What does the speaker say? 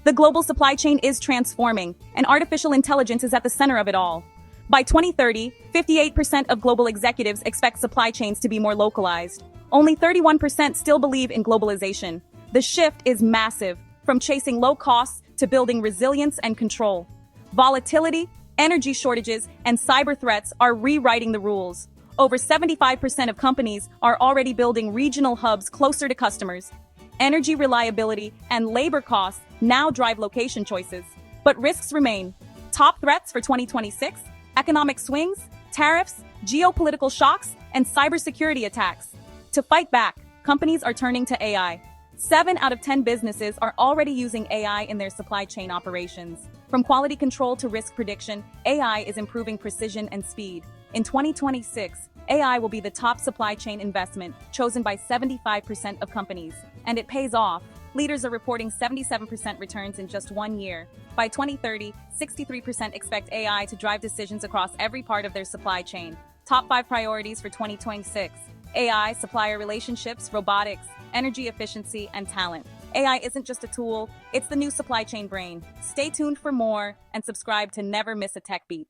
The global supply chain is transforming, and artificial intelligence is at the center of it all. By 2030, 58% of global executives expect supply chains to be more localized. Only 31% still believe in globalization. The shift is massive, from chasing low costs to building resilience and control. Volatility, energy shortages, and cyber threats are rewriting the rules. Over 75% of companies are already building regional hubs closer to customers. Energy reliability and labor costs now drive location choices. But risks remain. Top threats for 2026: economic swings, tariffs, geopolitical shocks, and cybersecurity attacks. To fight back, companies are turning to AI. 7 out of 10 businesses are already using AI in their supply chain operations. From quality control to risk prediction, AI is improving precision and speed. In 2026, AI will be the top supply chain investment, chosen by 75% of companies. And it pays off. Leaders are reporting 77% returns in just 1 year. By 2030, 63% expect AI to drive decisions across every part of their supply chain. Top 5 priorities for 2026: AI, supplier relationships, robotics, energy efficiency, and talent. AI isn't just a tool, it's the new supply chain brain. Stay tuned for more and subscribe to never miss a tech beat.